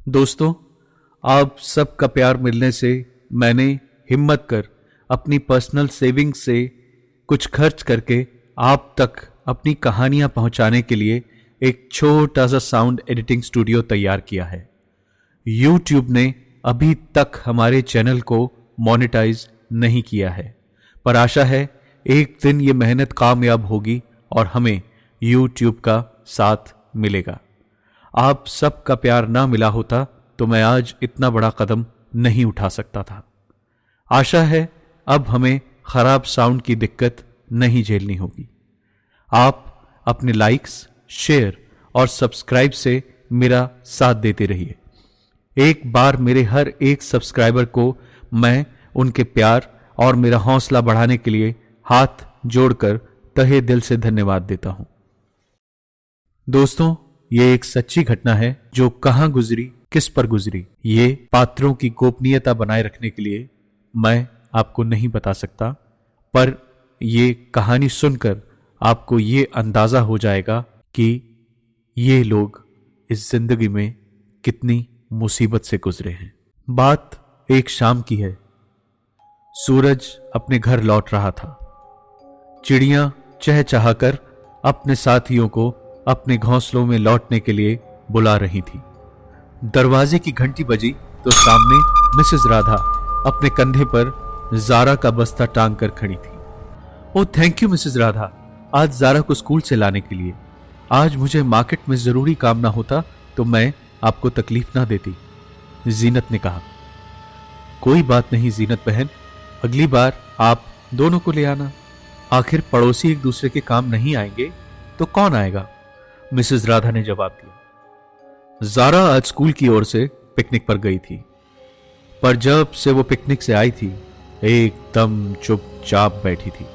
दोस्तों, आप सबका प्यार मिलने से मैंने हिम्मत कर अपनी पर्सनल सेविंग से कुछ खर्च करके आप तक अपनी कहानियां पहुंचाने के लिए एक छोटा सा साउंड एडिटिंग स्टूडियो तैयार किया है। YouTube ने अभी तक हमारे चैनल को मोनेटाइज नहीं किया है, पर आशा है एक दिन ये मेहनत कामयाब होगी और हमें YouTube का साथ मिलेगा। आप सबका प्यार ना मिला होता तो मैं आज इतना बड़ा कदम नहीं उठा सकता था। आशा है अब हमें खराब साउंड की दिक्कत नहीं झेलनी होगी। आप अपने लाइक्स, शेयर और सब्सक्राइब से मेरा साथ देते रहिए। एक बार मेरे हर एक सब्सक्राइबर को मैं उनके प्यार और मेरा हौसला बढ़ाने के लिए हाथ जोड़कर तहे दिल से धन्यवाद देता हूं। दोस्तों, ये एक सच्ची घटना है जो कहां गुजरी, किस पर गुजरी, ये पात्रों की गोपनीयता बनाए रखने के लिए मैं आपको नहीं बता सकता, पर ये कहानी सुनकर आपको ये अंदाजा हो जाएगा कि ये लोग इस जिंदगी में कितनी मुसीबत से गुजरे हैं। बात एक शाम की है। सूरज अपने घर लौट रहा था। चिड़ियां चहचहाकर अपने साथियों को अपने घोंसलों में लौटने के लिए बुला रही थी। दरवाजे की घंटी बजी तो सामने मिसेस राधा अपने कंधे पर जारा का बस्ता टांग कर खड़ी थी। Oh thank you Mrs Radha, आज जारा को स्कूल से लाने के लिए। आज मुझे मार्केट में जरूरी काम ना होता तो मैं आपको तकलीफ ना देती, जीनत ने कहा। कोई बात नहीं जीनत बहन, अगली बार आप दोनों को ले आना। आखिर पड़ोसी एक दूसरे के काम नहीं आएंगे तो कौन आएगा, मिसेस राधा ने जवाब दिया। जारा आज स्कूल की ओर से पिकनिक पर गई थी, पर जब से वो पिकनिक से आई थी एकदम चुपचाप बैठी थी।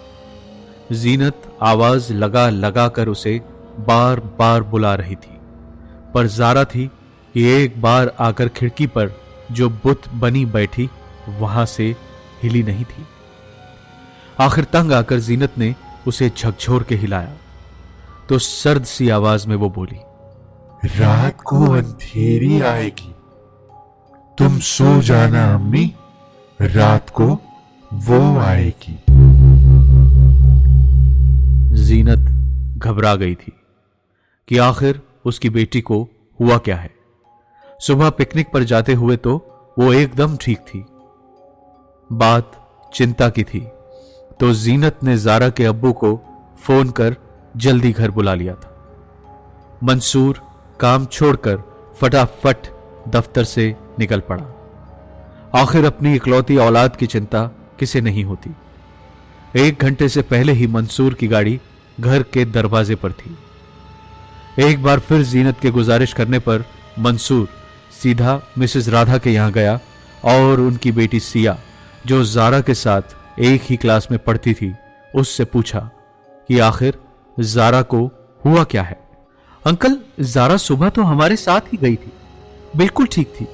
जीनत आवाज लगा लगा कर उसे बार बार बुला रही थी, पर जारा थी कि एक बार आकर खिड़की पर जो बुत बनी बैठी वहां से हिली नहीं थी। आखिर तंग आकर जीनत ने उसे झकझोर के हिलाया तो सर्द सी आवाज में वो बोली, रात को अंधेरी आएगी, तुम सो जाना अम्मी, रात को वो आएगी। जीनत घबरा गई थी कि आखिर उसकी बेटी को हुआ क्या है। सुबह पिकनिक पर जाते हुए तो वो एकदम ठीक थी। बात चिंता की थी तो जीनत ने जारा के अब्बू को फोन कर जल्दी घर बुला लिया था। मंसूर काम छोड़कर फटाफट दफ्तर से निकल पड़ा। आखिर अपनी इकलौती औलाद की चिंता किसे नहीं होती। 1 घंटे से पहले ही मंसूर की गाड़ी घर के दरवाजे पर थी। एक बार फिर जीनत के गुजारिश करने पर मंसूर सीधा मिसेस राधा के यहां गया और उनकी बेटी सिया, जो जारा के साथ एक ही क्लास में पढ़ती थी, उससे पूछा कि आखिर जारा को हुआ क्या है। अंकल, जारा सुबह तो हमारे साथ ही गई थी, बिल्कुल ठीक थी।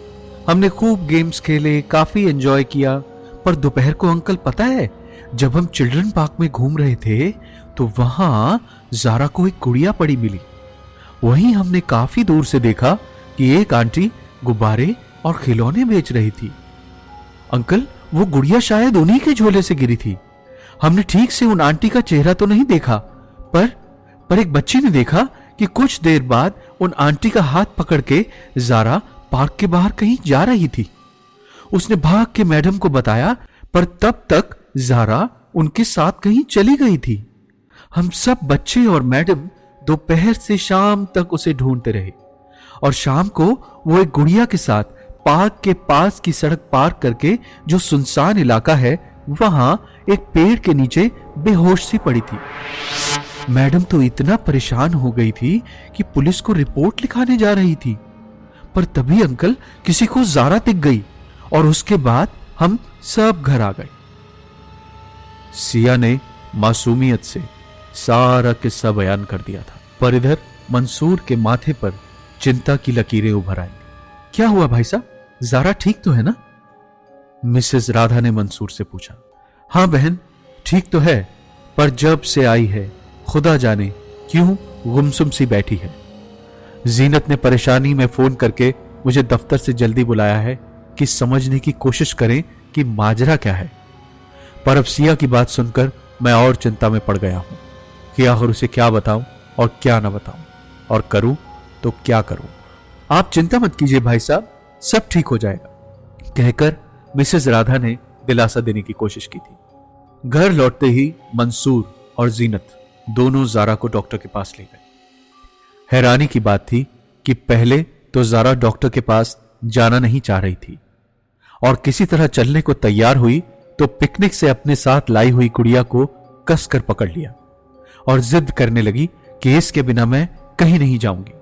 हमने खूब गेम्स खेले, काफी एंजॉय किया, पर दोपहर को अंकल पता है, जब हम चिल्ड्रन पार्क में घूम रहे थे तो वहां जारा को एक गुड़िया पड़ी मिली। वहीं हमने काफी दूर से देखा कि एक आंटी गुब्बारे और खिलौने बेच रही थी। अंकल, वो गुड़िया शायद उन्हीं के झोले से गिरी थी। हमने ठीक से उन आंटी का चेहरा तो नहीं देखा, पर एक बच्ची ने देखा कि कुछ देर बाद उन आंटी का हाथ पकड़ के जारा पार्क के बाहर कहीं जा रही थी। उसने भाग के मैडम को बताया, पर तब तक जारा उनके साथ कहीं चली गई थी। हम सब बच्चे और मैडम दोपहर से शाम तक उसे ढूंढते रहे और शाम को वो एक गुड़िया के साथ पार्क के पास की सड़क पार करके जो सुनसान इलाका है वहां एक पेड़ के नीचे बेहोश सी पड़ी थी। मैडम तो इतना परेशान हो गई थी कि पुलिस को रिपोर्ट लिखाने जा रही थी, पर तभी अंकल किसी को जारा दिख गई और उसके बाद हम सब घर आ गए। सिया ने मासूमियत से सारा किस्सा बयान कर दिया था, पर इधर मंसूर के माथे पर चिंता की लकीरें उभर आई। क्या हुआ भाई साहब, जारा ठीक तो है ना? मिसेस राधा ने मंसूर से पूछा। हां बहन, ठीक तो है, पर जब से आई है खुदा जाने क्यों गुमसुम सी बैठी है। जीनत ने परेशानी में फोन करके मुझे दफ्तर से जल्दी बुलाया है कि समझने की कोशिश करें कि माजरा क्या है। पर अब सिया की बात सुनकर मैं और चिंता में पड़ गया हूं कि आखिर उसे क्या बताऊं और क्या ना बताऊं, और करूं तो क्या करूं। आप चिंता मत कीजिए भाई साहब, सब ठीक हो जाएगा, कहकर मिसेस राधा ने दिलासा देने की कोशिश की थी। घर लौटते ही मंसूर और जीनत दोनों जारा को डॉक्टर के पास ले गए। हैरानी की बात थी कि पहले तो जारा डॉक्टर के पास जाना नहीं चाह रही थी, और किसी तरह चलने को तैयार हुई तो पिकनिक से अपने साथ लाई हुई गुड़िया को कसकर पकड़ लिया और जिद करने लगी कि इसके बिना मैं कहीं नहीं जाऊंगी।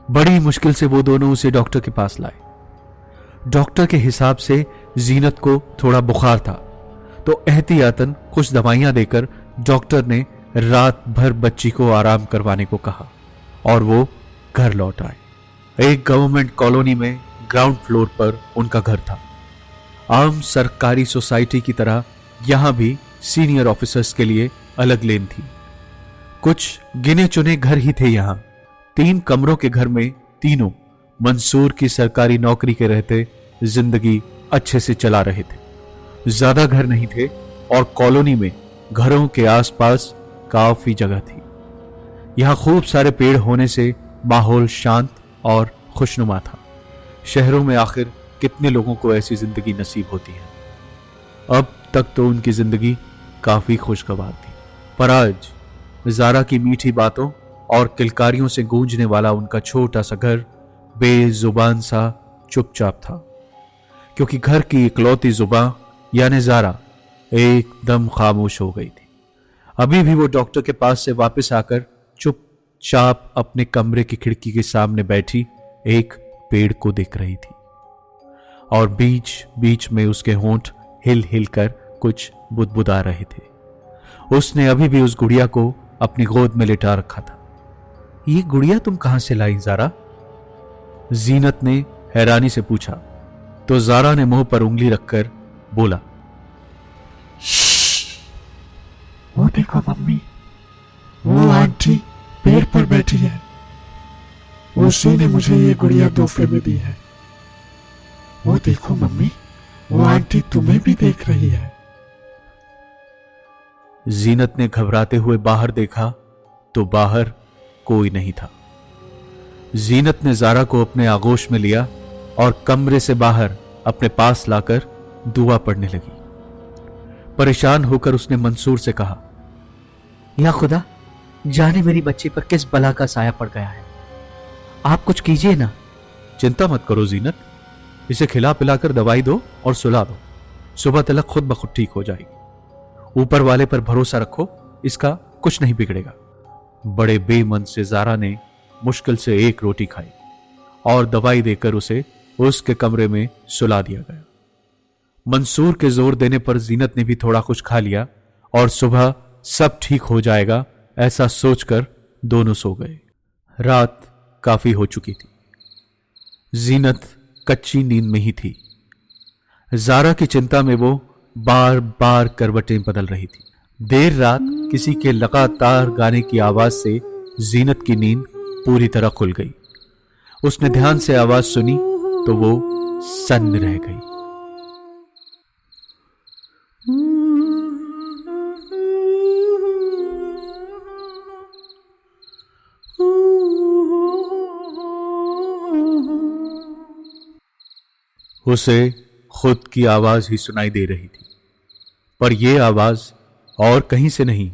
बड़ी मुश्किल से वो दोनों उसे डॉक्टर के पास लाए। डॉक्टर के हिसाब से जीनत को थोड़ा बुखार था, तो एहतियातन कुछ दवाइयां देकर डॉक्टर ने रात भर बच्ची को आराम करवाने को कहा और वो घर लौट आए। एक गवर्नमेंट कॉलोनी में ग्राउंड फ्लोर पर उनका घर था। आम सरकारी सोसाइटी की तरह यहां भी सीनियर ऑफिसर्स के लिए अलग लेन थी। कुछ गिने चुने घर ही थे यहां। 3 कमरों के घर में तीनों मंसूर की सरकारी नौकरी के रहते जिंदगी अच्छे से चला रहे थे। ज्यादा घर नहीं थे और कॉलोनी में घरों के आसपास काफी जगह थी। यहां खूब सारे पेड़ होने से माहौल शांत और खुशनुमा था। शहरों में आखिर कितने लोगों को ऐसी जिंदगी नसीब होती है। अब तक तो उनकी जिंदगी काफी खुशगवार थी, पर आज जारा की मीठी बातों और किलकारियों से गूंजने वाला उनका छोटा सा घर बेजुबान सा चुपचाप था, क्योंकि घर की इकलौती जुबान यानी जारा एकदम खामोश हो गई थी। अभी भी वो डॉक्टर के पास से वापस आकर चुपचाप अपने कमरे की खिड़की के सामने बैठी एक पेड़ को देख रही थी, और बीच बीच में उसके होंठ हिल हिल कर कुछ बुदबुदा रहे थे। उसने अभी भी उस गुड़िया को अपनी गोद में लिटा रखा था। ये गुड़िया तुम कहां से लाई जारा? जीनत ने हैरानी से पूछा, तो जारा ने मुंह पर उंगली रखकर बोला, वो देखो मम्मी, वो आंटी पेड़ पर बैठी है। उसी ने मुझे ये गुड़िया तोहफे में दी है। वो देखो मम्मी, वो आंटी तुम्हें भी देख रही है। जीनत ने घबराते हुए बाहर देखा तो बाहर कोई नहीं था। जीनत ने जारा को अपने आगोश में लिया और कमरे से बाहर अपने पास लाकर दुआ पढ़ने लगी। परेशान होकर उसने मंसूर से कहा, या खुदा, जाने मेरी बच्ची पर किस बला का साया पड़ गया है, आप कुछ कीजिए ना। चिंता मत करो जीनत, इसे खिला पिलाकर दवाई दो और सुला दो, सुबह तलक खुद ब खुद ठीक हो जाएगी। ऊपर वाले पर भरोसा रखो, इसका कुछ नहीं बिगड़ेगा। बड़े बेमन से जारा ने मुश्किल से एक रोटी खाई और दवाई देकर उसे उसके कमरे में सुला दिया गया। मंसूर के जोर देने पर जीनत ने भी थोड़ा कुछ खा लिया और सुबह सब ठीक हो जाएगा ऐसा सोचकर दोनों सो गए। रात काफी हो चुकी थी। जीनत कच्ची नींद में ही थी। जारा की चिंता में वो बार बार करवटें बदल रही थी। देर रात किसी के लगातार गाने की आवाज से जीनत की नींद पूरी तरह खुल गई। उसने ध्यान से आवाज सुनी तो वो सन्न रह गई। उसे खुद की आवाज ही सुनाई दे रही थी, पर यह आवाज और कहीं से नहीं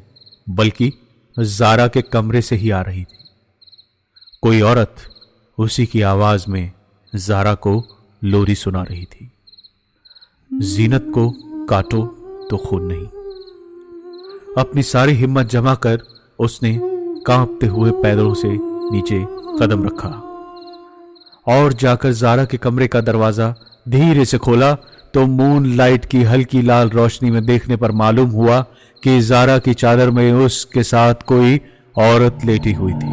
बल्कि जारा के कमरे से ही आ रही थी। कोई औरत उसी की आवाज में जारा को लोरी सुना रही थी। जीनत को काटो तो खून नहीं। अपनी सारी हिम्मत जमा कर उसने कांपते हुए पैरों से नीचे कदम रखा और जाकर जारा के कमरे का दरवाजा धीरे से खोला तो मून लाइट की हल्की लाल रोशनी में देखने पर मालूम हुआ कि जारा की चादर में उसके साथ कोई औरत लेटी हुई थी।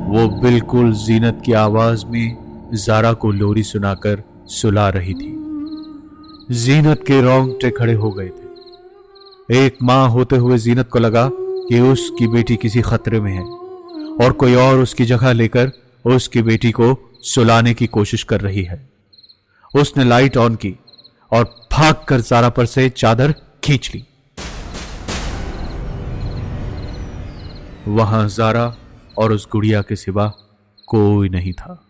वो बिल्कुल जीनत की आवाज में जारा को लोरी सुनाकर सुला रही थी। जीनत के रोंगटे खड़े हो गए थे। एक मां होते हुए जीनत को लगा कि उसकी बेटी किसी खतरे में है और कोई और उसकी जगह लेकर उसकी बेटी को सुलाने की कोशिश कर रही है। उसने लाइट ऑन की और भागकर ज़ारा पर से चादर खींच ली। वहां ज़ारा और उस गुड़िया के सिवा कोई नहीं था।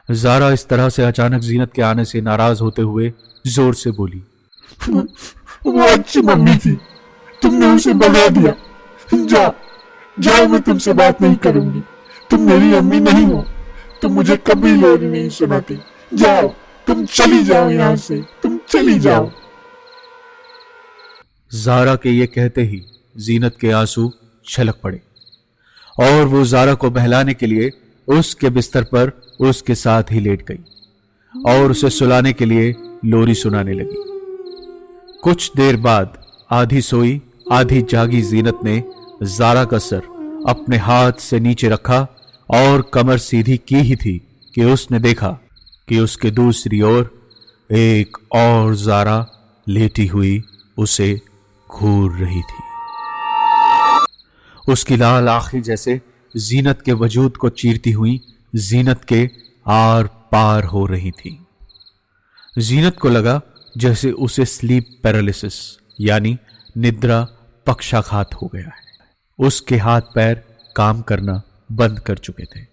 ज़ारा इस तरह से अचानक जीनत के आने से नाराज होते हुए जोर से बोली, वो अच्छी मम्मी थी, तुमने उसे भगा दिया। जाओ जाओ, मैं तुमसे बात नहीं करूंगी। तुम मेरी अम्मी नहीं हो, तुम मुझे कभी लोरी नहीं सुनाती। जाओ, तुम चली जाओ यहां से, तुम चली जाओ। ज़ारा के ये कहते ही जीनत के आंसू छलक पड़े और वो ज़ारा को बहलाने के लिए उसके बिस्तर पर उसके साथ ही लेट गई और उसे सुलाने के लिए लोरी सुनाने लगी। कुछ देर बाद आधी सोई आधी जागी जीनत ने ज़ारा का सर अपने हाथ से नीचे रखा और कमर सीधी की ही थी कि उसने देखा कि उसके दूसरी ओर एक और ज़ारा लेटी हुई उसे घूर रही थी। उसकी लाल आंखें जैसे जीनत के वजूद को चीरती हुई जीनत के आर पार हो रही थी। जीनत को लगा जैसे उसे स्लीप पैरालिसिस यानी निद्रा पक्षाघात हो गया है। उसके हाथ पैर काम करना बंद कर चुके थे।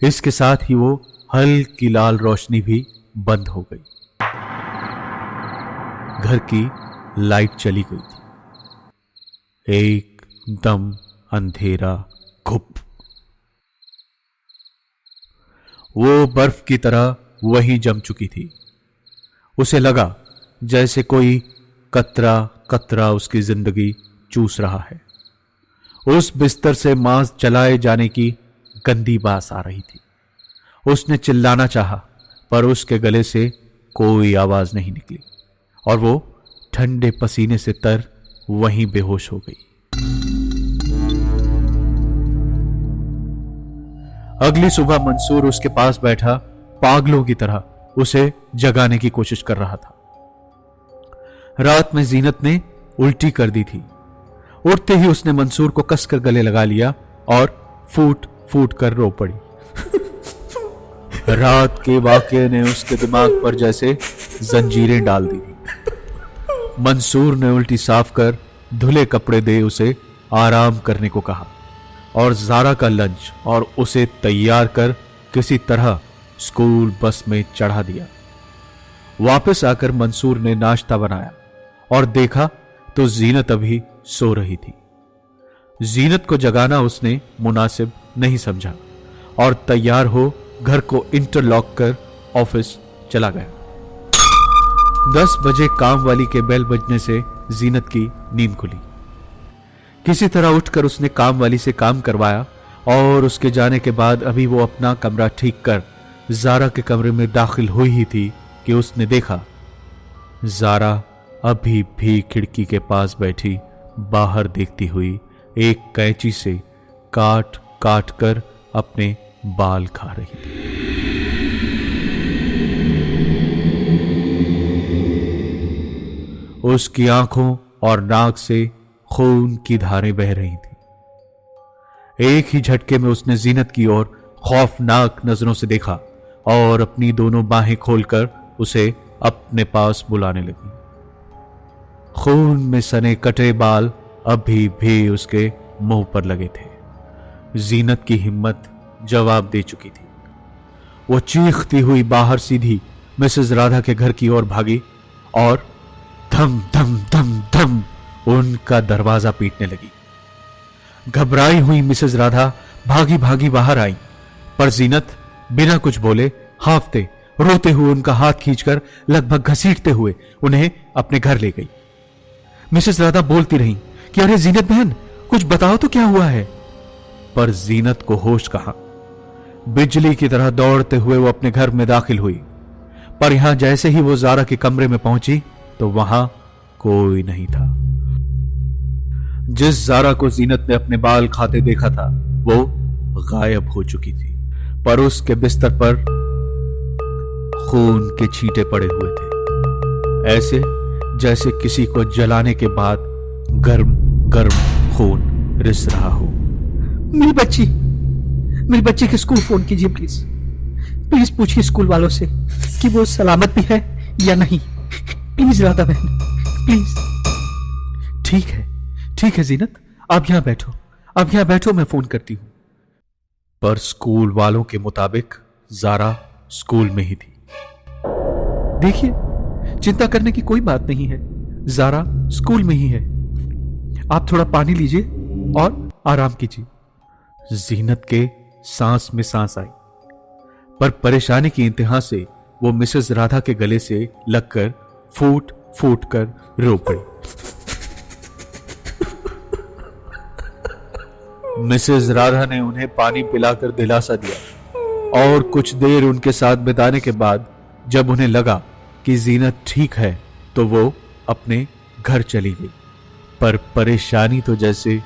इसके साथ ही वो हल्की लाल रोशनी भी बंद हो गई। घर की लाइट चली गई थी। एकदम अंधेरा घुप। वो बर्फ की तरह वहीं जम चुकी थी। उसे लगा जैसे कोई कतरा कतरा उसकी जिंदगी चूस रहा है। उस बिस्तर से मांस जलाए जाने की गंदी बास आ रही थी। उसने चिल्लाना चाहा पर उसके गले से कोई आवाज नहीं निकली और वो ठंडे पसीने से तर वहीं बेहोश हो गई। अगली सुबह मंसूर उसके पास बैठा पागलों की तरह उसे जगाने की कोशिश कर रहा था। रात में जीनत ने उल्टी कर दी थी। उठते ही उसने मंसूर को कसकर गले लगा लिया और फूट फूट कर रो पड़ी। रात के वाकये ने उसके दिमाग पर जैसे जंजीरें डाल दी थी। मंसूर ने उल्टी साफ कर धुले कपड़े दे उसे आराम करने को कहा और ज़ारा का लंच और उसे तैयार कर किसी तरह स्कूल बस में चढ़ा दिया। वापस आकर मंसूर ने नाश्ता बनाया और देखा तो जीनत अभी सो रही थी। जीनत को जगाना उसने मुनासिब नहीं समझा और तैयार हो घर को इंटरलॉक कर ऑफिस चला गया। 10 बजे काम वाली के बेल बजने से जीनत की नींद खुली। किसी तरह उठकर उसने काम वाली से काम करवाया और उसके जाने के बाद अभी वो अपना कमरा ठीक कर ज़ारा के कमरे में दाखिल हुई ही थी कि उसने देखा ज़ारा अभी भी खिड़की के पास बैठी बाहर देखती हुई एक कैंची से काट काट कर अपने बाल खा रही थी। उसकी आंखों और नाक से खून की धारें बह रही थी। एक ही झटके में उसने जीनत की ओर खौफनाक नजरों से देखा और अपनी दोनों बाहें खोलकर उसे अपने पास बुलाने लगी। खून में सने कटे बाल अभी भी उसके मुंह पर लगे थे। जीनत की हिम्मत जवाब दे चुकी थी। वो चीखती हुई बाहर सीधी मिसेस राधा के घर की ओर भागी और धम धम धम धम उनका दरवाजा पीटने लगी। घबराई हुई मिसेस राधा भागी भागी बाहर आई पर जीनत बिना कुछ बोले हांफते रोते हुए उनका हाथ खींचकर लगभग घसीटते हुए उन्हें अपने घर ले गई। मिसेस राधा बोलती रही कि अरे जीनत बहन कुछ बताओ तो क्या हुआ है। पर जीनत को होश कहां। बिजली की तरह दौड़ते हुए वो अपने घर में दाखिल हुई पर यहां जैसे ही वो ज़ारा के कमरे में पहुंची तो वहां कोई नहीं था। जिस ज़ारा को जीनत ने अपने बाल खाते देखा था वो गायब हो चुकी थी पर उसके बिस्तर पर खून के छींटे पड़े हुए थे, ऐसे जैसे किसी को जलाने के बाद गर्म गर्म खून रिस रहा हो। मेरे बच्चे के स्कूल फोन कीजिए प्लीज। प्लीज पूछिए स्कूल वालों से कि वो सलामत भी है या नहीं। प्लीज राधा बहन, प्लीज। ठीक है जीनत, आप यहां बैठो, आप यहां बैठो, मैं फोन करती हूं। पर स्कूल वालों के मुताबिक जारा स्कूल में ही थी। देखिए, चिंता करने की कोई बात नहीं है, जारा स्कूल में ही है। आप थोड़ा पानी लीजिए और आराम कीजिए। जीनत के सांस में सांस आई, पर परेशानी की इंतहा से वो मिसेस राधा के गले से लगकर फूट फूट कर रो पड़ी। मिसेस राधा ने उन्हें पानी पिलाकर दिलासा दिया और कुछ देर उनके साथ बिताने के बाद जब उन्हें लगा कि जीनत ठीक है तो वो अपने घर चली गई। पर परेशानी तो जैसे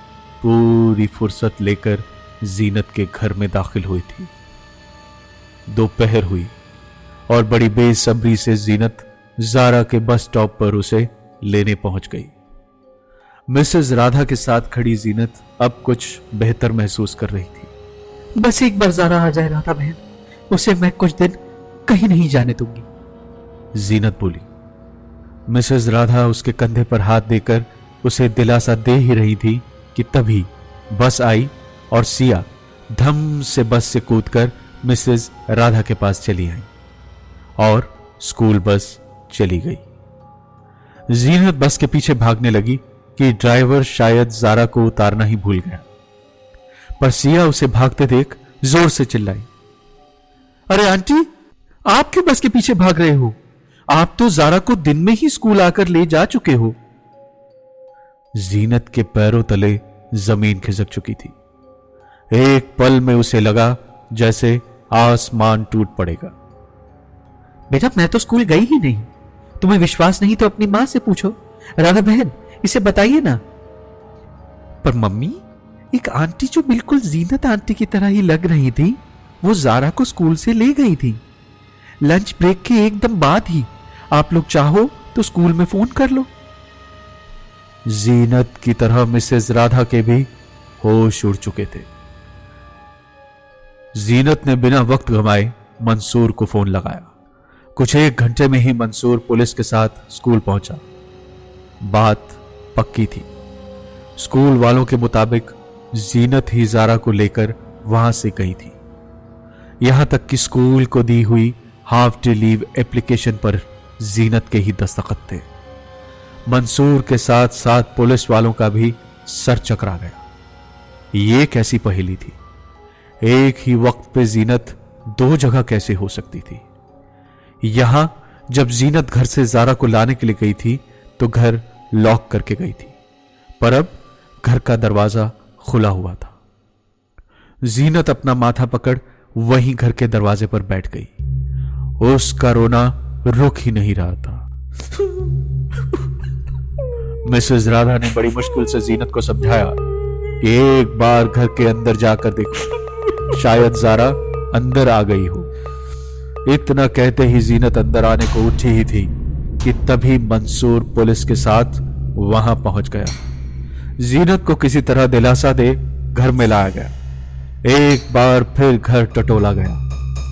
पूरी फुर्सत लेकर जीनत के घर में दाखिल हुई थी। दोपहर हुई और बड़ी बेसब्री से जीनत जारा के बस स्टॉप पर उसे लेने पहुंच गई। मिसेस राधा के साथ खड़ी जीनत अब कुछ बेहतर महसूस कर रही थी। बस एक बार जारा आ जाए राधा बहन, उसे मैं कुछ दिन कहीं नहीं जाने दूंगी, जीनत बोली। मिसेस राधा उसके कंधे पर हाथ देकर उसे दिलासा दे ही रही थी कि तभी बस आई और सिया धम से बस से कूदकर मिसेस राधा के पास चली आई और स्कूल बस चली गई। जीनत बस के पीछे भागने लगी कि ड्राइवर शायद जारा को उतारना ही भूल गया, पर सिया उसे भागते देख जोर से चिल्लाई, अरे आंटी, आप क्यों बस के पीछे भाग रहे हो? आप तो जारा को दिन में ही स्कूल आकर ले जा चुके हो। जीनत के पैरों तले जमीन खिसक चुकी थी। एक पल में उसे लगा जैसे आसमान टूट पड़ेगा। बेटा, मैं तो स्कूल गई ही नहीं। तुम्हें विश्वास नहीं तो अपनी मां से पूछो। राधा बहन, इसे बताइए ना। पर मम्मी, एक आंटी जो बिल्कुल जीनत आंटी की तरह ही लग रही थी, वो जारा को स्कूल से ले गई थी लंच ब्रेक के एकदम बाद ही। आप लोग चाहो तो स्कूल में फोन कर लो। जीनत की तरह मिसेस राधा के भी होश उड़ चुके थे। जीनत ने बिना वक्त गंवाए मंसूर को फोन लगाया। कुछ एक घंटे में ही मंसूर पुलिस के साथ स्कूल पहुंचा। बात पक्की थी। स्कूल वालों के मुताबिक जीनत ही जारा को लेकर वहां से गई थी। यहां तक कि स्कूल को दी हुई हाफ डे लीव एप्लीकेशन पर जीनत के ही दस्तखत थे। मंसूर के साथ साथ पुलिस वालों का भी सर चकरा गया। ये कैसी पहेली थी? एक ही वक्त पे जीनत दो जगह कैसे हो सकती थी? यहां जब जीनत घर से जारा को लाने के लिए गई थी तो घर लॉक करके गई थी, पर अब घर का दरवाजा खुला हुआ था। जीनत अपना माथा पकड़ वहीं घर के दरवाजे पर बैठ गई। उसका रोना रुक ही नहीं रहा था। मिसेस राधा ने बड़ी मुश्किल से जीनत को समझाया कि एक बार घर के अंदर जाकर देखो, शायद जारा अंदर आ गई हो। इतना कहते ही जीनत अंदर आने को उठी ही थी कि तभी मंसूर पुलिस के साथ वहां पहुंच गया। जीनत को किसी तरह दिलासा दे घर में लाया गया। एक बार फिर घर टटोला गया,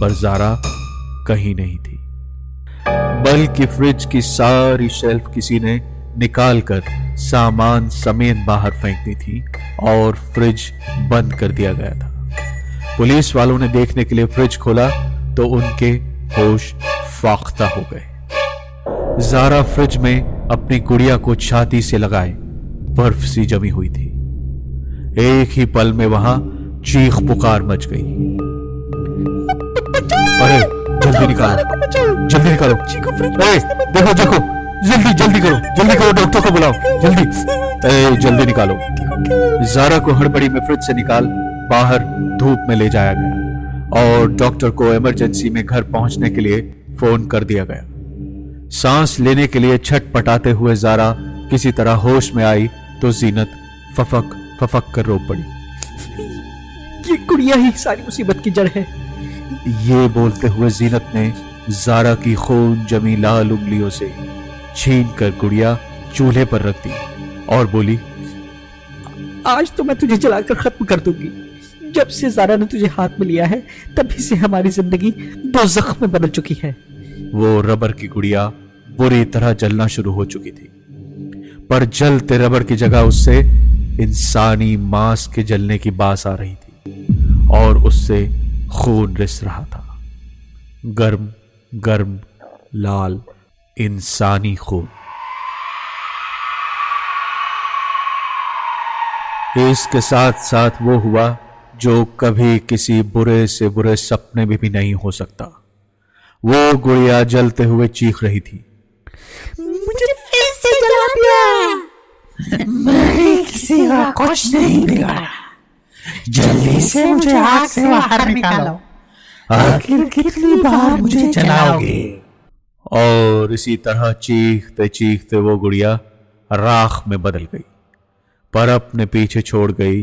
पर जारा कहीं नहीं थी। बल्कि फ्रिज की सारी शेल्फ किसी ने निकालकर सामान समेत बाहर फेंक दी थी और फ्रिज बंद कर दिया गया था। पुलिस वालों ने देखने के लिए फ्रिज खोला तो उनके होश फाख्ता हो गए। जारा फ्रिज में अपनी गुड़िया को छाती से लगाए बर्फ सी जमी हुई थी। एक ही पल में वहां चीख पुकार मच गई। अरे जल्दी निकालो, जल्दी निकालो, देखो देखो, जल्दी जल्दी करो, डॉक्टर को बुलाओ, जल्दी, जल्दी निकालो। जारा को हड़बड़ी में फ्रिज से निकाल बाहर धूप में ले जाया गया और डॉक्टर को इमरजेंसी में घर पहुंचने के लिए फोन कर दिया गया। सांस लेने के लिए छटपटाते हुए जारा किसी तरह होश में आई तो जीनत फफक फफक कर रो पड़ी। ये गुड़िया ही सारी मुसीबत की जड़ है। ये बोलते हुए जीनत ने जारा की खून जमी लाल उंगलियों से छीन कर गुड़िया चूल्हे पर रख दी और बोली, आज तो मैं तुझे जलाकर खत्म कर दूंगी। जब से ज़ारा ने तुझे हाथ में लिया है तभी से हमारी जिंदगी दोज़ख में बदल चुकी है। वो रबर की गुड़िया बुरी तरह जलना शुरू हो चुकी थी, पर जलते रबर की जगह उससे इंसानी मांस के जलने की बास आ रही थी और उससे खून रिस रहा था। गर्म गर्म लाल इंसानी खून। इसके साथ साथ वो हुआ जो कभी किसी बुरे से बुरे सपने में भी नहीं हो सकता। वो गुड़िया जलते हुए चीख रही थी, मुझे फिर से जला दिया। मैंने किसी का कुछ नहीं बिगाड़ा। जल्दी से मुझे आग से बाहर निकालो। आखिर कितनी बार मुझे जलाओगे? और इसी तरह चीखते चीखते वो गुड़िया राख में बदल गई, पर अपने पीछे छोड़ गई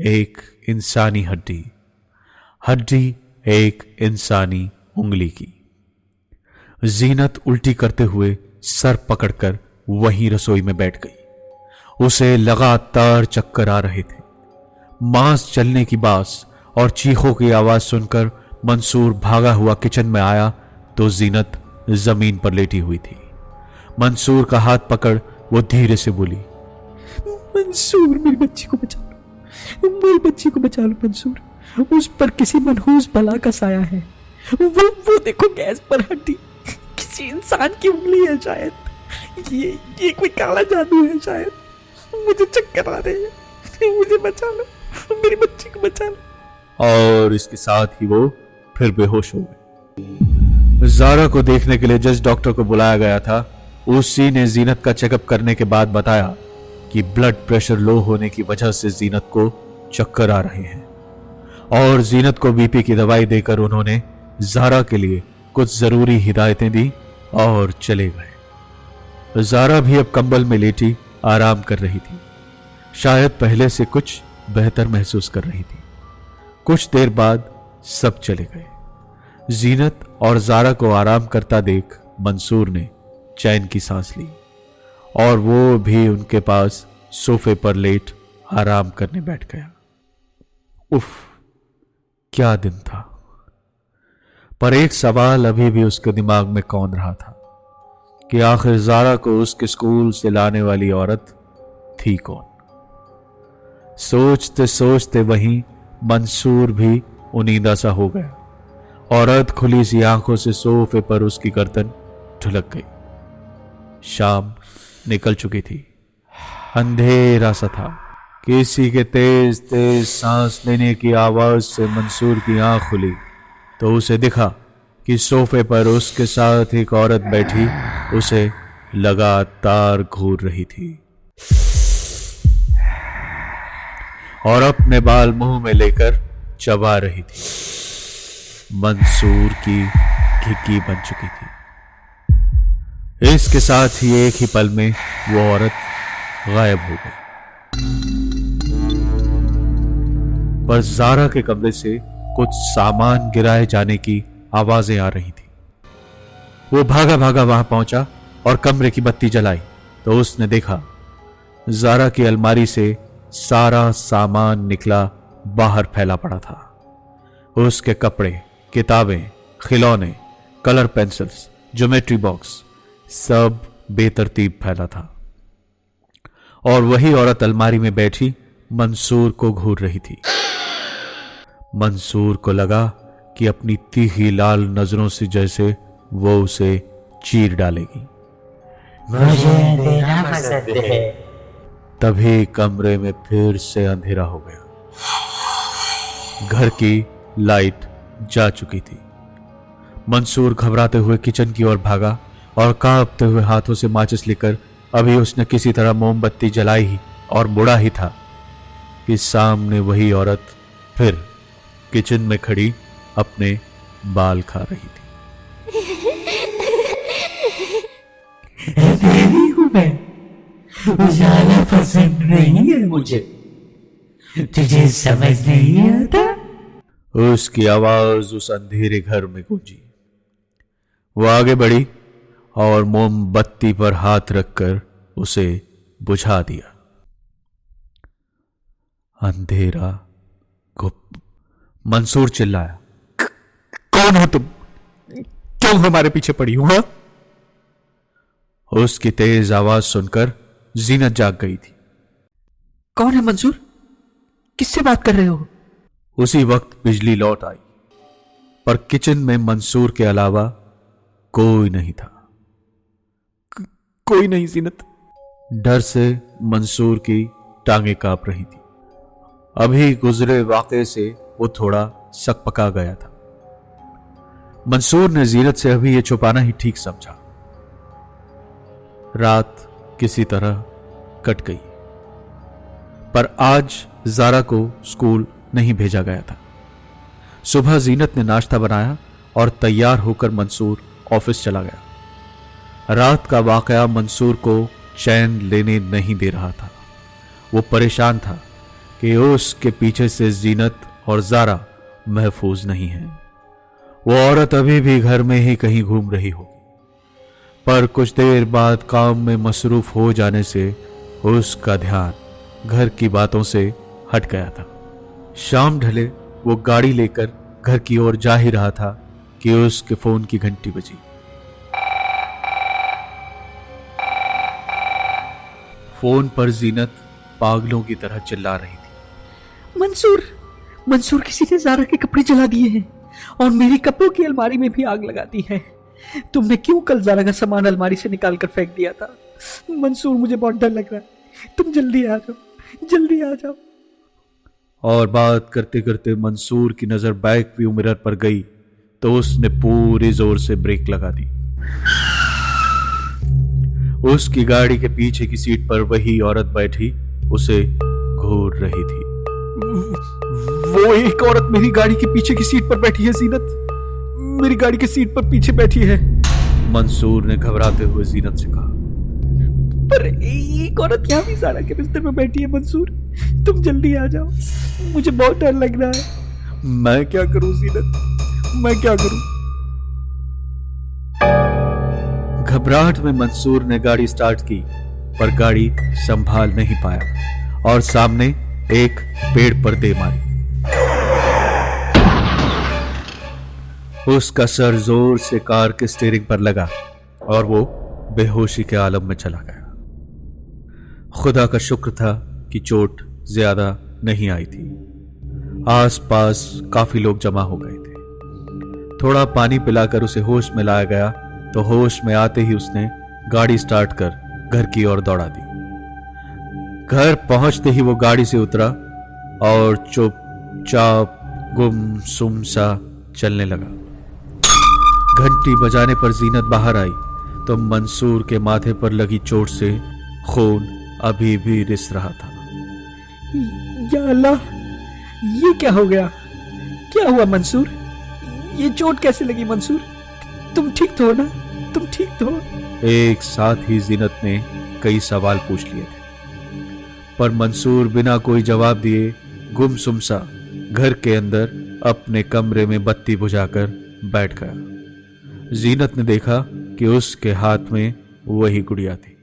एक इंसानी हड्डी, एक इंसानी उंगली की। जीनत उल्टी करते हुए सर पकड़कर वहीं रसोई में बैठ गई। उसे लगातार चक्कर आ रहे थे। मांस जलने की बास और चीखों की आवाज सुनकर मंसूर भागा हुआ किचन में आया तो जीनत जमीन पर लेटी हुई थी। मंसूर का हाथ पकड़ वो धीरे से बोली, मंसूर, मेरी बच्ची को बचा लो, मेरी बच्ची को बचा लो मंसूर। उस पर किसी मनहूस बला का साया है। वो देखो, गैस पर हड्डी, किसी इंसान की उंगली है शायद। ये कोई काला जादू है शायद। मुझे चक्कर आ रहे हैं, मुझे बचा लो, मेरी बच्ची को बचा लो। और इसके साथ ही वो फिर बेहोश हो गए। ज़ारा को देखने के लिए जिस डॉक्टर को बुलाया गया था, उसी ने जीनत का चेकअप करने के बाद बताया कि ब्लड प्रेशर लो होने की वजह से जीनत को चक्कर आ रहे हैं और जीनत को बीपी की दवाई देकर उन्होंने ज़ारा के लिए कुछ जरूरी हिदायतें दी और चले गए। ज़ारा भी अब कंबल में लेटी आराम कर रही थी। शायद पहले से कुछ बेहतर महसूस कर रही थी। कुछ देर बाद सब चले गए। जीनत और ज़ारा को आराम करता देख मंसूर ने चैन की सांस ली और वो भी उनके पास सोफे पर लेट आराम करने बैठ गया। उफ, क्या दिन था। पर एक सवाल अभी भी उसके दिमाग में कौंध रहा था कि आखिर ज़ारा को उसके स्कूल से लाने वाली औरत थी कौन। सोचते सोचते वहीं मंसूर भी उनीदा सा हो गया। औरत खुली सी आंखों से सोफे पर उसकी गर्दन ढुलक गई। शाम निकल चुकी थी। अंधेरा सा था। किसी के तेज तेज सांस लेने की आवाज से मंसूर की आंख खुली तो उसे दिखा कि सोफे पर उसके साथ एक औरत बैठी उसे लगातार घूर रही थी और अपने बाल मुंह में लेकर चबा रही थी। मंसूर की घिकी बन चुकी थी। इसके साथ ही एक ही पल में वो औरत गायब हो गई। पर ज़ारा के कमरे से कुछ सामान गिराए जाने की आवाजें आ रही थी। वो भागा भागा वहां पहुंचा और कमरे की बत्ती जलाई तो उसने देखा ज़ारा की अलमारी से सारा सामान निकला बाहर फैला पड़ा था। उसके कपड़े, किताबें, खिलौने, कलर पेंसिल्स, ज्योमेट्री बॉक्स सब बेतरतीब फैला था और वही औरत अलमारी में बैठी मंसूर को घूर रही थी। मंसूर को लगा कि अपनी तीखी लाल नजरों से जैसे वो उसे चीर डालेगी। मुझे अंधेरा पसंद है। तभी कमरे में फिर से अंधेरा हो गया। घर की लाइट जा चुकी थी। मंसूर घबराते हुए किचन की ओर भागा और कांपते हुए हाथों से माचिस लेकर अभी उसने किसी तरह मोमबत्ती जलाई ही और मुड़ा ही था कि सामने वही औरत फिर किचन में खड़ी अपने बाल खा रही थी। अंधेरी हूं मैं, उजाला पसंद नहीं है मुझे। तुझे समझ नहीं आता? उसकी आवाज उस अंधेरे घर में गूंजी। वो आगे बढ़ी और मोमबत्ती पर हाथ रखकर उसे बुझा दिया। अंधेरा गुप मंसूर चिल्लाया, कौन हो तुम? क्यों हमारे पीछे पड़ी हो? हाँ? उसकी तेज आवाज सुनकर जीनत जाग गई थी। कौन है मंसूर? किससे बात कर रहे हो? उसी वक्त बिजली लौट आई, पर किचन में मंसूर के अलावा कोई नहीं था। कोई नहीं जीनत। डर से मंसूर की टांगें कांप रही थी। अभी गुजरे वाक़े से वो थोड़ा सकपका गया था। मंसूर ने जीनत से अभी ये छुपाना ही ठीक समझा। रात किसी तरह कट गई, पर आज जारा को स्कूल नहीं भेजा गया था। सुबह जीनत ने नाश्ता बनाया और तैयार होकर मंसूर ऑफिस चला गया। रात का वाकया मंसूर को चैन लेने नहीं दे रहा था। वो परेशान था कि उसके पीछे से जीनत और जारा महफूज नहीं है। वो औरत अभी भी घर में ही कहीं घूम रही होगी। पर कुछ देर बाद काम में मसरूफ हो जाने से उसका ध्यान घर की बातों से हट गया था। शाम ढले वो गाड़ी लेकर घर की ओर जा ही रहा था कि उसके फोन की घंटी बजी। फोन पर जीनत पागलों की तरह चिल्ला रही थी, मंसूर, मंसूर किसी ने जारा के कपड़े जला दिए हैं और मेरी कपड़ों की अलमारी में भी आग लगा दी है। तुमने क्यों कल जारा का सामान अलमारी से निकाल कर फेंक दिया था? मंसूर, मुझे बहुत डर लग रहा है। तुम जल्दी आ जाओ, जल्दी आ जाओ। और बात करते करते मंसूर की नजर बैक व्यू मिरर पर गई तो उसने पूरी जोर से ब्रेक लगा दी। उसकी गाड़ी के पीछे की सीट पर वही औरत बैठी उसे घूर रही थी। वो एक औरत मेरी गाड़ी के पीछे की सीट पर बैठी है जीनत, मेरी गाड़ी की सीट पर पीछे बैठी है। मंसूर ने घबराते हुए जीनत से कहा, पर एक औरत यहाँ भी जारा के बिस्तर में बैठी है। मंसूर, तुम जल्दी आ जाओ, मुझे बहुत डर लग रहा है। मैं क्या करूं जीनत, मैं क्या करूं? घबराहट में मंसूर ने गाड़ी स्टार्ट की, पर गाड़ी संभाल नहीं पाया और सामने एक पेड़ पर दे मारी। उसका सर जोर से कार के स्टीयरिंग पर लगा और वो बेहोशी के आलम में चला गया। खुदा का शुक्र था कि चोट ज्यादा नहीं आई थी। आसपास काफी लोग जमा हो गए थे। थोड़ा पानी पिलाकर उसे होश में लाया गया तो होश में आते ही उसने गाड़ी स्टार्ट कर घर की ओर दौड़ा दी। घर पहुंचते ही वो गाड़ी से उतरा और चुपचाप गुमसुम सा चलने लगा। घंटी बजाने पर जीनत बाहर आई तो मंसूर के माथे पर लगी चोट से खून अभी भी रिस रहा था। या अल्लाह, ये क्या हो गया? क्या हुआ मंसूर? ये चोट कैसे लगी मंसूर? तुम ठीक तो हो ना? तुम ठीक तो हो? एक साथ ही जीनत ने कई सवाल पूछ लिए थे, पर मंसूर बिना कोई जवाब दिए गुमसुम सा घर के अंदर अपने कमरे में बत्ती बुझाकर बैठ गया। जीनत ने देखा कि उसके हाथ में वही गुड़िया थी।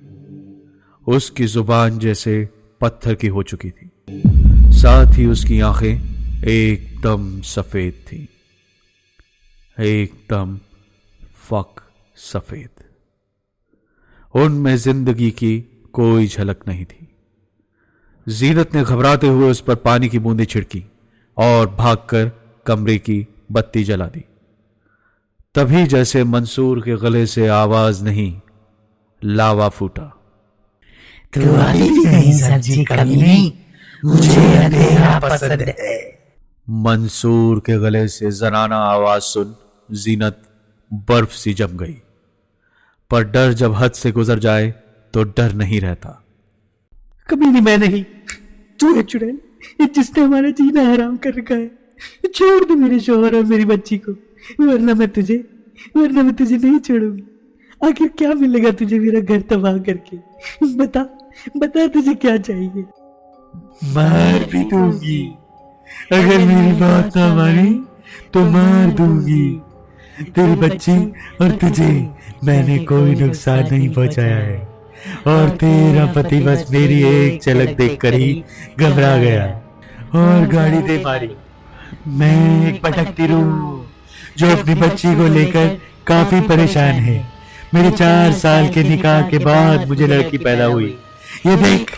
उसकी जुबान जैसे पत्थर की हो चुकी थी, साथ ही उसकी आंखें एकदम सफेद थी, एकदम फक सफेद। उनमें जिंदगी की कोई झलक नहीं थी। जीनत ने घबराते हुए उस पर पानी की बूंदें छिड़की और भागकर कमरे की बत्ती जला दी। तभी जैसे मंसूर के गले से आवाज नहीं, लावा फूटा। तू वाली नहीं सब्जी कमीनी, मुझे अंधेरा पसंद है। मंसूर के गले से जनाना आवाज सुन जीनत बर्फ सी जम गई। पर डर जब हद से गुजर जाए तो डर नहीं रहता। कभी नहीं, मैं नहीं, तू है चुड़ैल, जिसने हमारा जीना हराम कर रखा है। छोड़ दे मेरे शोहर और मेरी बच्ची को, वरना मैं तुझे नहीं छोड़ूंगी। आखिर क्या मिलेगा तुझे मेरा घर तबाह करके? बता बता, तुझे क्या चाहिए? मार भी दूंगी, अगर मेरी बात ना मानी तो मार दूंगी। तेरी बच्ची और तुझे मैंने कोई नुकसान नहीं पहुंचाया है और तेरा पति बस मेरी एक झलक देखकर ही घबरा गया और गाड़ी दे मारी। मैं एक भटकती रूह जो अपनी बच्ची को लेकर काफी परेशान है। मेरे 4 साल के निकाह के बाद मुझे लड़की पैदा हुई। ये देख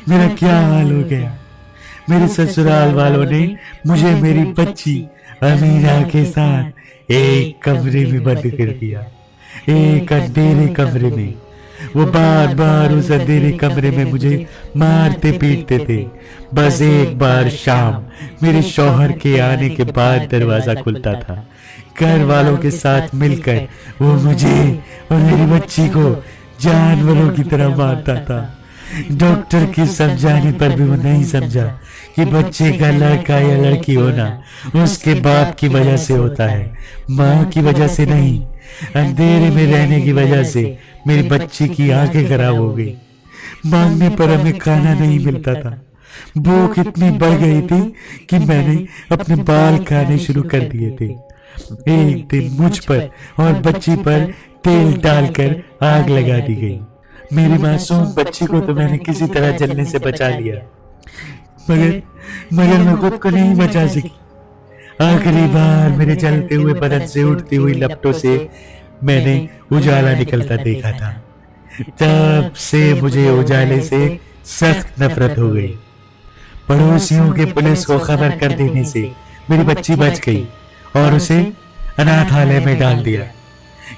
मेरा क्या हाल हो गया। मेरे ससुराल वालों ने मुझे मेरी बच्ची अमीना के साथ एक कमरे में बंद कर दिया, एक अंधेरे कमरे में। वो बार बार उस अंधेरे कमरे में मुझे मारते पीटते थे। बस एक बार शाम मेरे शौहर के आने के बाद दरवाजा खुलता था। घर वालों के साथ मिलकर वो मुझे और मेरी बच्ची को जानवरों की तरह मारता था। डॉक्टर के समझाने पर भी वो नहीं समझा कि बच्चे का लड़का या लड़की होना उसके बाप की वजह से होता है, माँ की वजह से नहीं। अंधेरे में रहने की वजह से मेरी बच्ची की आंखें खराब हो गई। मांगने पर हमें खाना नहीं मिलता था। भूख इतनी बढ़ गई थी कि मैंने अपने बाल खाने शुरू कर दिए थे। एक दिन मुझ पर और बच्ची पर तेल डालकर आग लगा दी गई। मेरी मासूम बच्ची को तो मैंने किसी तरह जलने से बचा लिया, मगर मैं खुद को नहीं बचा सकी। आखिरी बार मेरे जलते हुए बदन से उठती हुई लपटों से मैंने उजाला निकलता देखा था। तब से मुझे उजाले से सख्त नफरत हो गई। पड़ोसियों के पुलिस को खबर कर देने से मेरी बच्ची बच गई और उसे अनाथालय में डाल दिया।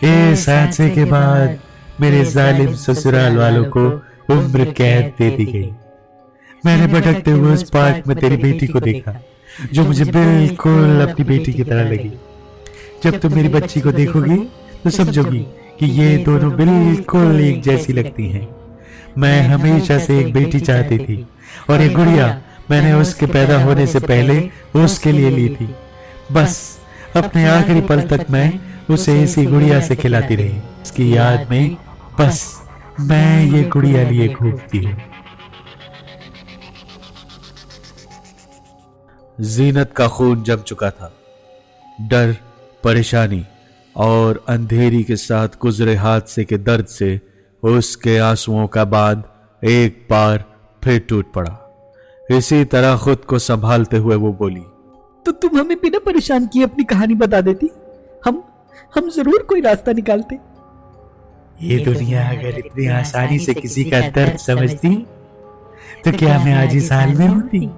इस हादसे के बाद मेरे जालिम ससुराल वालों को उम्र कैद दे दी गई। मैंने भटकते हुए उस पार्क में तेरी बेटी को देखा जो मुझे बिल्कुल अपनी बेटी की तरह लगी। जब तुम मेरी बच्ची को देखोगी तो समझोगी कि ये दोनों बिल्कुल एक जैसी लगती हैं। मैं हमेशा से एक बेटी चाहती थी और ये गुड़िया मैंने उसके पैदा होने से पहले उसके लिए ली थी। बस अपने आखिरी पल तक मैं उसे इसी गुड़िया से खिलाती रही। इसकी याद में बस मैं ये गुड़िया लिए घूमती हूँ। जीनत का खून जम चुका था। डर, परेशानी और अंधेरी के साथ गुजरे हादसे के दर्द से उसके आंसुओं का बांध एक बार फिर टूट पड़ा। इसी तरह खुद को संभालते हुए वो बोली, तो तुम हमें बिना परेशान किए अपनी कहानी बता देती, हम जरूर कोई रास्ता निकालते। ये दुनिया अगर इतनी आसानी से किसी का दर्द समझती तो क्या मैं आज इस हाल में होती?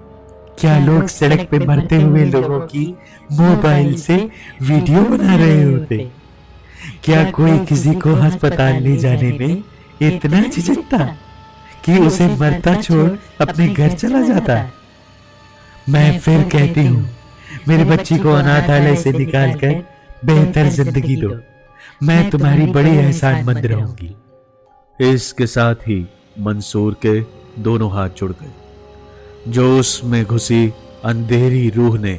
क्या लोग सड़क पे मरते हुए लोगों की मोबाइल से वीडियो बना रहे होते? क्या कोई किसी को अस्पताल ले जाने में इतना झिझकता कि उसे मरता छोड़ अपने घर चला जाता? मैं फिर कहती हूँ, मेरी बच्ची को अनाथालय से निकालकर बेहतर जिंदगी दो। मैं तुम्हारी बड़ी एहसानमंद रहूंगी। इसके साथ ही मंसूर के दोनों हाथ जुड़ गए। जो उसमें घुसी अंधेरी रूह ने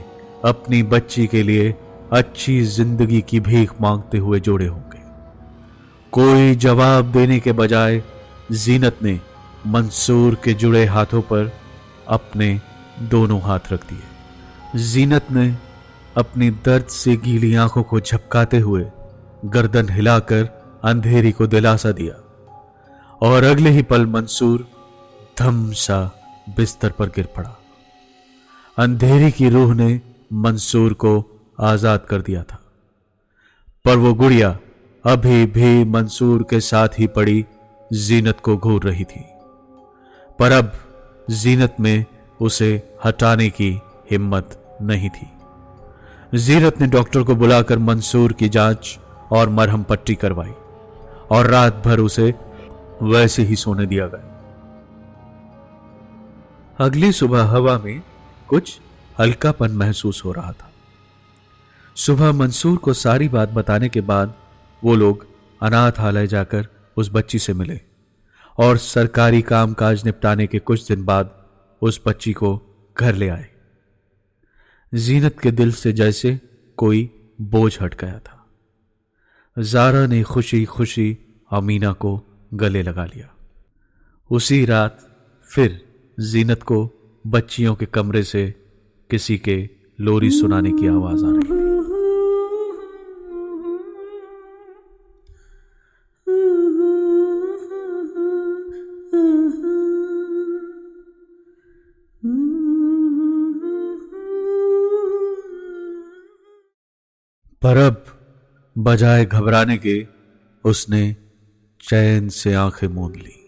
अपनी बच्ची के लिए अच्छी जिंदगी की भीख मांगते हुए जोड़े होंगे। कोई जवाब देने के बजाय जीनत ने मंसूर के जुड़े हाथों पर अपने दोनों हाथ रख दिए। जीनत ने अपनी दर्द से गीली आंखों को झपकाते हुए गर्दन हिलाकर अंधेरी को दिलासा दिया और अगले ही पल मंसूर धम सा बिस्तर पर गिर पड़ा। अंधेरी की रूह ने मंसूर को आजाद कर दिया था, पर वो गुड़िया अभी भी मंसूर के साथ ही पड़ी जीनत को घूर रही थी। पर अब जीनत में उसे हटाने की हिम्मत नहीं थी। जीनत ने डॉक्टर को बुलाकर मंसूर की जांच और मरहम पट्टी करवाई और रात भर उसे वैसे ही सोने दिया गया। अगली सुबह हवा में कुछ हल्कापन महसूस हो रहा था। सुबह मंसूर को सारी बात बताने के बाद वो लोग अनाथालय जाकर उस बच्ची से मिले और सरकारी कामकाज निपटाने के कुछ दिन बाद उस बच्ची को घर ले आए। जीनत के दिल से जैसे कोई बोझ हट गया था। जारा ने खुशी खुशी अमीना को गले लगा लिया। उसी रात फिर जीनत को बच्चियों के कमरे से किसी के लोरी सुनाने की आवाज आ रही थी। पर अब बजाय घबराने के उसने चैन से आंखें मूंद ली।